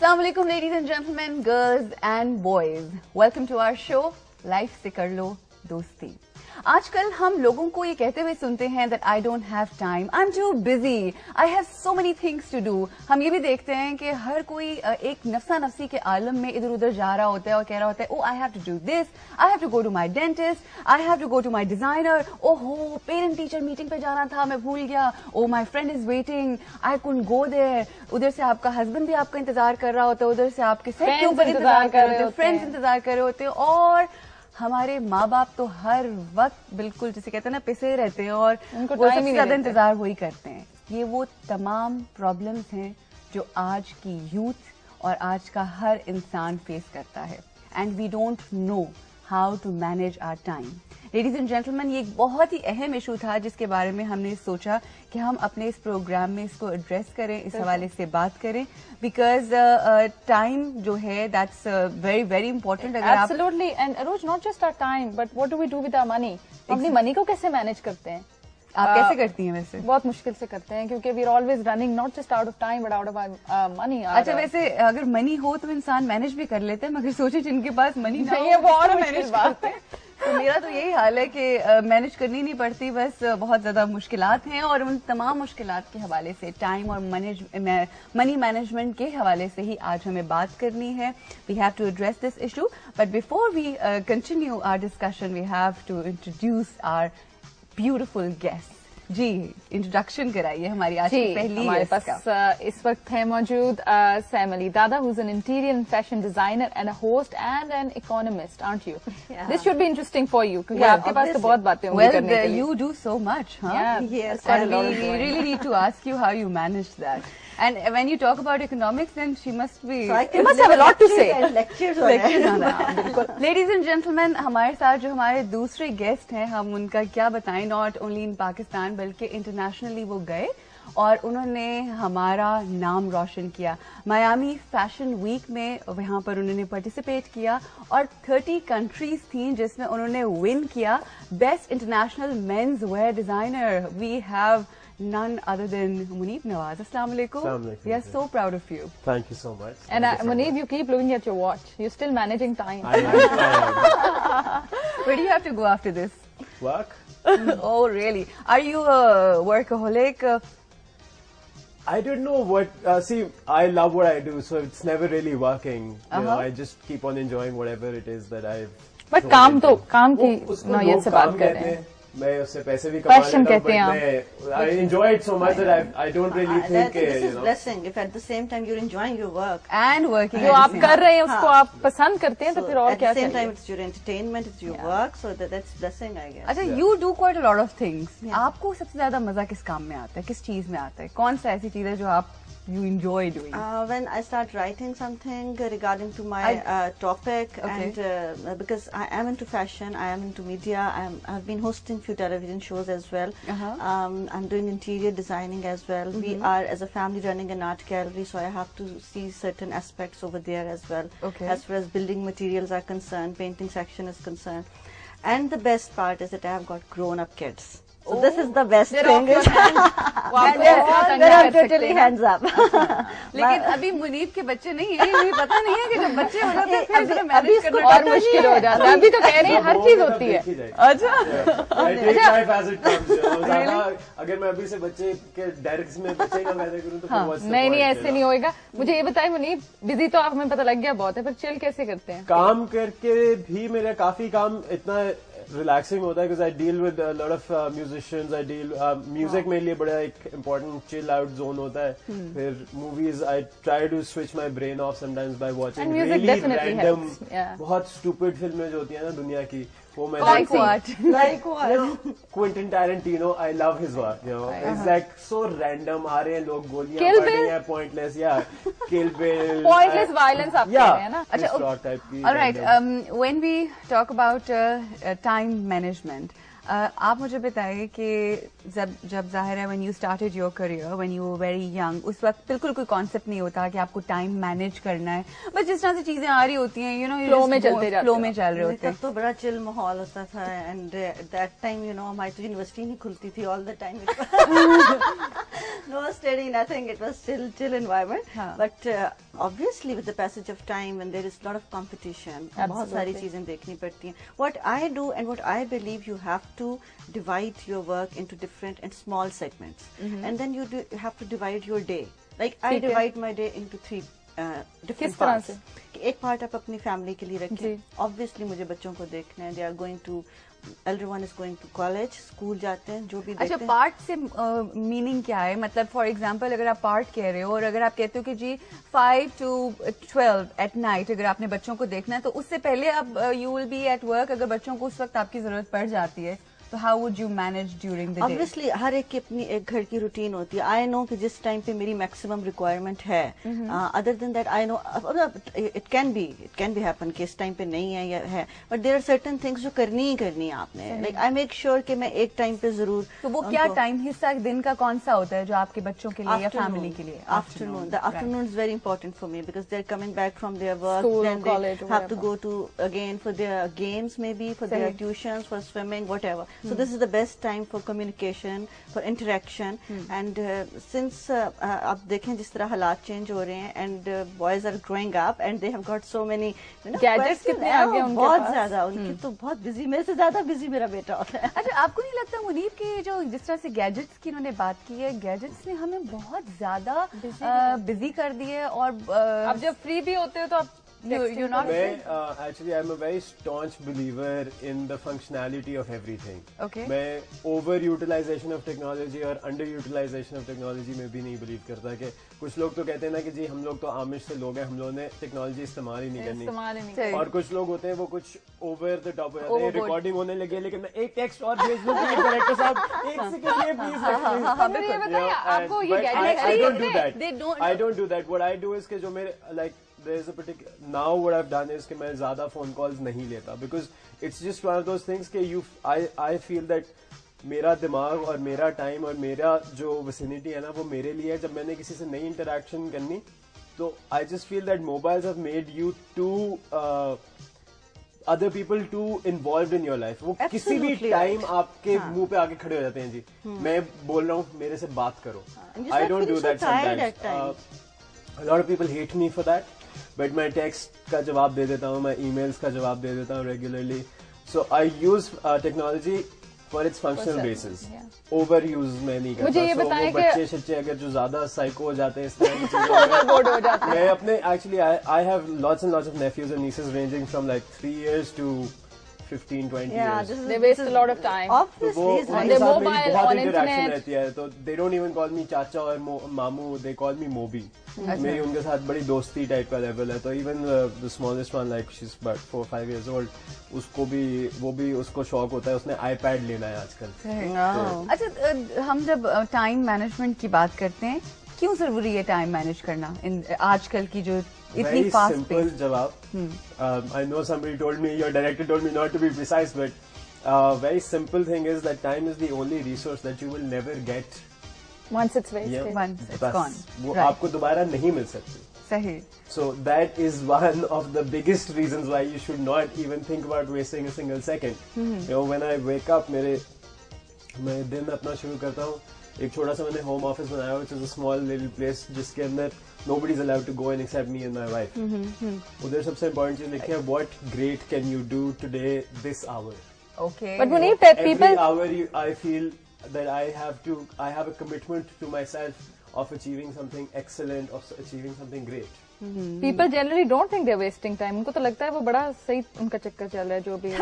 Assalamu alaikum, ladies and gentlemen, girls and boys. Welcome to our show, Life से कर लो दोस्ती. आजकल हम लोगों को ये कहते हुए सुनते हैं that I don't have time, I'm too busy, I have so many things to do. हम ये भी देखते हैं कि हर कोई एक नफ्सा नफ्सी के आलम में इधर उधर जा रहा होता है और कह रहा होता है oh I have to do this, I have to go to my dentist, I have to go to my designer, oh parent teacher meeting पे जाना था मैं भूल गया, oh my friend is waiting, I couldn't go there. उधर से आपका husband भी आपका इंतजार कर रहा होता है, उधर से आपके सेट के ऊपर इंतजार कर रहे होते हैं, फ्रेंड्स इंतजार कर रहे होते हैं और हमारे माँ बाप तो हर वक्त बिल्कुल जिसे कहते हैं ना पिसे रहते हैं और वो सबसे ज्यादा इंतजार वही करते हैं. ये वो तमाम प्रॉब्लम्स हैं जो आज की यूथ और आज का हर इंसान फेस करता है and we don't know how to manage our time. Ladies and gentleman, ये एक बहुत ही अहम इशू था जिसके बारे में हमने सोचा कि हम अपने इस प्रोग्राम में इसको एड्रेस करें, इस हवाले से बात करें बिकॉज टाइम जो है that's very very important. Absolutely. And Arooj, not just our time but what do we do with our money. अपनी मनी को कैसे मैनेज करते हैं? आप कैसे करती हैं वैसे? बहुत मुश्किल से करते हैं क्योंकि we are always running not just out of time but out of money. अच्छा, वैसे अगर मनी हो तो इंसान मैनेज भी कर लेते हैं, मगर सोचे जिनके पास मनी नहीं है वो और मैनेज बात है. तो मेरा तो यही हाल है कि मैनेज करनी नहीं पड़ती, बस बहुत ज्यादा मुश्किलात हैं और उन तमाम मुश्किलात के हवाले से टाइम और मनी मैनेजमेंट के हवाले से ही आज हमें बात करनी है. We have to address this issue but before we continue our discussion we have to introduce our beautiful guest. जी, इंट्रोडक्शन कराइए हमारी आज की पहली. हमारे पास इस वक्त है मौजूद सैम अली दादा, who is an interior and fashion designer and a host and an economist. Aren't you? This should be interesting for you क्योंकि आपके पास तो बहुत बातें होंगी करने के लिए. You do so much. Yes, and we really need to ask you how you manage that. And when you talk about economics, then she must be. So you must have a lot to say. Lectures बिल्कुल. Ladies and gentlemen, हमारे साथ जो हमारे दूसरे guest हैं, हम उनका क्या बताएं. नॉट ओनली इन पाकिस्तान बल्कि इंटरनेशनली वो गए और उन्होंने हमारा नाम रोशन किया. मायामी फैशन वीक में वहाँ पर उन्होंने पार्टिसिपेट किया और 30 कंट्रीज थी जिसमें उन्होंने विन किया best international men's wear designer. We have none other than Muneeb Nawaz. Assalamu alaikum. We are so proud of you. Thank you so much. And Muneeb, you keep looking at your watch. You're still managing time. I am. Where do you have to go after this? Work? Oh, really? Are you a workaholic? I don't know what. See, I love what I do, so it's never really working. You know, I just keep on enjoying whatever it is that I've. But काम की नौयत से बात कर रहे हैं. मैं उससे पैसे भी कमा लेता हूँ, कहते हैं मैं I enjoy it so much that I don't really think this is blessing if at the same time you're enjoying your work and working. जो आप कर रहे हैं उसको आप पसंद करते हैं तो फिर और क्या चाहिए? At the same time it's your entertainment, it's your work, so that's blessing, I guess. अच्छा, you do quite a lot of things. आपको सबसे ज्यादा मजा किस काम में आता है, किस चीज में आता है? कौन सा ऐसी चीज है जो आप you enjoy doing? When I start writing something regarding to my topic, and because I am into fashion, I am into media, I've been hosting few television shows as well. I'm doing interior designing as well. We are as a family running an art gallery, so I have to see certain aspects over there as well. As far as building materials are concerned, painting section is concerned, and the best part is that I have got grown-up kids. So this is the best thing. They're totally hands up. लेकिन अभी मुनीब के बच्चे नहीं है, मुझे पता नहीं है कि जब बच्चे हो जाते हैं फिर इसे मैनेज करना और मुश्किल हो जाता है. अभी तो कह रही है हर चीज होती है. अच्छा, अगर मैं अभी से बच्चे के डायरेक्ट में बच्चे का पैदा करूँ तो नहीं ऐसे नहीं होएगा. मुझे ये बताइए मुनीब, बिजी तो आप हमें पता लग गया बहुत है, पर चिल कैसे करते हैं? काम करके भी मेरा काफी काम इतना रिलैक्सिंग होता है because I deal with a lot of musicians. I deal music मेरे लिए बड़ा एक important chill out zone होता है. फिर movies I try to switch my brain off sometimes by watching really random बहुत stupid फिल्में जो होती हैं ना दुनिया की, वो मैं like what? Quentin Tarantino, I love his work. You know, it's like so random. आ रहे हैं लोग, गोलियां पड़ रही हैं, pointless, Kill Bill, pointless violence आप कह रहे हैं ना? अच्छा, all right. When we talk about time management, आप मुझे बताइए कि जब जाहिर है when you started your career, when you were very young, उस वक्त बिल्कुल कोई कॉन्सेप्ट नहीं होता कि आपको टाइम मैनेज करना है, बस जिस तरह से चीजें आ रही होती हैं, फ्लो में चलते जाते, फ्लो में चल रहे होते हैं. तब तो बड़ा चिल माहौल होता था एंड दैट टाइम हमारी तो यूनिवर्सिटी नहीं खुलती थी all the time. No study, nothing. It was still chill environment. But obviously with the passage of time when there is a lot of competition, बहुत सारी चीजें देखनी पड़ती हैं. What I do and what I believe, you have to divide your work into different and small segments, and then you have to divide your day. Like I divide my day into 3 different parts. एक part आप अपनी family के लिए रखें. Obviously मुझे बच्चों को देखना है. They are going to elder one is going to college, school जाते हैं, जो भी देखते हैं. अच्छा, पार्ट से मीनिंग क्या है? मतलब फॉर एग्जांपल अगर आप पार्ट कह रहे हो और अगर आप कहते हो कि जी 5 to 12 एट नाइट अगर आपने बच्चों को देखना है, तो उससे पहले आप you will be at work. अगर बच्चों को उस वक्त आपकी जरूरत पड़ जाती है, तो how would you manage during the day? Obviously हर एक की अपनी एक घर की रूटीन होती है. आई नो कि जिस टाइम पे मेरी मैक्सिमम रिक्वायरमेंट है, other than that I know it can be happen कि इस टाइम पे नहीं है या है, but there are certain things जो करनी ही करनी है आपने. लाइक आई मेक श्योर कि मैं एक टाइम पे जरूर. तो वो क्या टाइम हिस्सा दिन का कौन सा होता है जो आपके बच्चों के लिए या फैमिली के लिए? Afternoon. The afternoon is very important for me because they are coming back from their work, then they have to go to again for their games, maybe for their tuitions, for swimming, whatever. So this is the best time for communication, for interaction, and since आप देखें जिस तरह हालात change हो रहे हैं, and boys are growing up and they have got so many gadgets कितने आ गए उनके पास. बहुत ज्यादा, उनकी तो बहुत बिजी, मेरे से ज्यादा बिजी मेरा बेटा होता है. अच्छा, आपको नहीं लगता मुनीब के जो जिस तरह से गैजेट्स की उन्होंने बात की है, गैजेट्स ने हमें बहुत ज्यादा बिजी कर दिए, और अब जब फ्री भी होते हो तो आप You're not. Actually, I'm a very staunch believer in the functionality of everything. Okay. मैं overutilization of technology और underutilization of technology में भी नहीं believe करता. कि कुछ लोग तो कहते हैं ना कि जी हम लोग तो आमिश से लोग हैं, हम लोगों ने टेक्नोलॉजी इस्तेमाल ही नहीं करनी. और कुछ लोग होते हैं वो कुछ ओवर द टॉप हो जाते हैं. रिकॉर्डिंग होने लगी है लेकिन मैं एक टेक्स्ट और भेज दूं कि डायरेक्टर साहब एक सेकंड ये प्लीज. आपको ये gadget, I don't do that. I don't do that. What I do is कि जो मेरे like there is a particular, now what I've done is कि मैं ज्यादा phone calls नहीं लेता, because it's just one of those things कि I feel that मेरा दिमाग और मेरा टाइम और मेरा जो vicinity है ना वो मेरे लिए है. जब मैंने किसी से नई interaction करनी, तो I just feel that mobiles have made you too other people too involved in your life. वो किसी भी टाइम आपके मुंह पे आके खड़े हो जाते हैं जी, मैं बोल रहा हूँ मेरे से बात करो. I don't do that sometimes. A lot of people hate me for that, but मैं text का जवाब दे देता हूँ, मैं emails का जवाब दे देता हूँ regularly. So I use technology for its functional basis. Overuse मैं नहीं करता. मुझे ये बताएं कि बच्चे अगर जो ज्यादा psycho हो जाते हैं इस तरह की चीजों, मैं अपने actually I have lots and lots of nephews and nieces ranging from like 3 years to 15-20 years. They waste a lot of time. Obviously, on their mobile, on internet. रहती है, तो they don't even call me चाचा और मामू, they call me Mobi. मेरी उनके साथ बड़ी दोस्ती टाइप का लेवल है. तो even the smallest one, like she's about 4-5 years old, उसको भी उसको शौक होता है, उसने iPad लेना है आजकल. अच्छा, हम जब टाइम मैनेजमेंट की बात करते हैं, क्यों जरूरी है टाइम मैनेज करना आजकल की जो इतनी फास्ट? सिंपल जवाब. I know somebody told me, your director told me not to be precise, but very simple thing is that time is the only resource that you will never get once it's wasted. Once it's gone. वो आपको दोबारा नहीं मिल सकती. सही. So that is one of the biggest reasons why you should not even think about wasting a single second. You know, when I wake up, मैं दिन अपना शुरू करता हूँ. एक छोटा सा मैंने होम ऑफिस बनाया, which is a small little place जिसके अंदर nobody is allowed to go in except me and my wife. उधर सबसे इम्पोर्टेंट चीज लिखी है, what great can you do today this hour. Okay. But we need that people. Every hour I feel that I have a commitment to myself of achieving something excellent, of achieving something great. People generally don't think they're wasting time. उनको तो लगता है वो बड़ा सही उनका चक्कर चल रहा है जो भी है.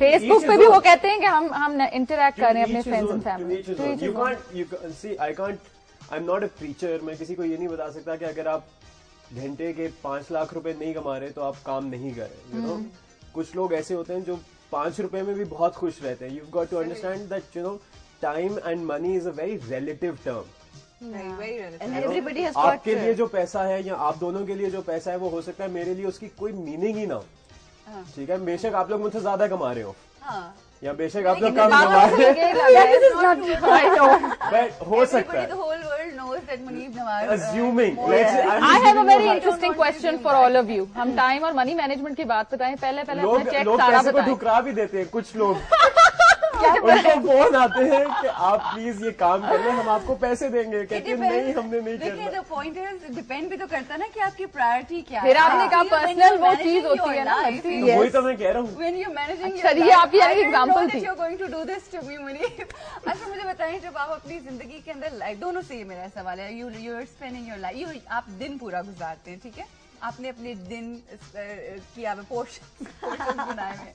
Facebook पे भी वो कहते हैं कि हम interact कर रहे हैं अपने friends and family. You can't see. I'm not a preacher. मैं किसी को ये नहीं बता सकता कि अगर आप घंटे के 5 लाख रुपए नहीं कमा रहे तो आप काम नहीं कर रहे. You know, कुछ लोग ऐसे होते हैं जो 5 रुपए में भी बहुत खुश रहते हैं. You've got to understand that time and money is a very relative term. And everybody has आपके लिए जो पैसा है या आप दोनों के लिए जो पैसा है वो हो सकता है मेरे लिए उसकी कोई मीनिंग ही ना हो. ठीक है, बेशक आप लोग मुझसे ज्यादा कमा रहे हो या बेशक आप लोग कम कमा रहे हो, बट हो सकता है. Assuming. I have a very interesting question for all of you. हम टाइम और मनी मैनेजमेंट की बात बताएं. पहले अपना चेक सारा बताएं. लोग पैसे को ठुकरा भी देते हैं कुछ लोग. उनको फोन आते हैं कि आप प्लीज ये काम कर लें, हम आपको पैसे देंगे, कहते हैं नहीं हमने नहीं करना। देखिए पॉइंट इज डिपेंड भी तो करता है ना कि आपकी प्रायोरिटी क्या है। फिर आपने कहा पर्सनल वो चीज होती है ना, वही तो मैं कह रहा हूँ। When you're managing अच्छा, ये आपकी एग्जांपल थी। You're going to do this to me, Munib. अच्छा मुझे बताएं, जब आप अपनी जिंदगी के अंदर लाइफ, दोनों से ये मेरा सवाल है, you're spending your life, आप दिन पूरा गुजारते हैं, ठीक है, आपने अपने दिन किया में पोर्शन बनाए हुए,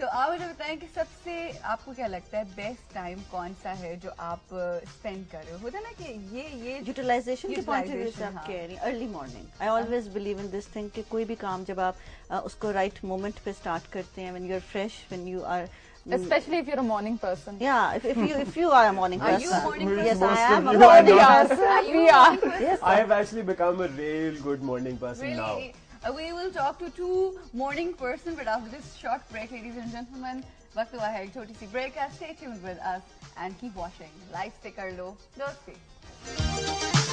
तो आप मुझे बताएं कि सबसे आपको क्या लगता है बेस्ट टाइम कौन सा है जो आप स्पेंड कर रहे हो? होता है ना कि ये यूटिलाइजेशन के पॉइंट ऑफ व्यू से आप कह रही हैं early morning. I always believe in this thing कि कोई भी काम जब आप उसको राइट मोमेंट पे स्टार्ट करते हैं, when you are fresh, when you are especially if you're a morning person. Yeah, if you are a morning person. Are you a morning person? Yes, I am a you are morning not. person. We are. Yes, I have actually become a real good morning person now. Really? We will talk to two morning person, but after this short break, ladies and gentlemen, वक्त हुआ है एक छोटी सी break है. Stay tuned with us and keep watching. Life से कर लो दोस्ती.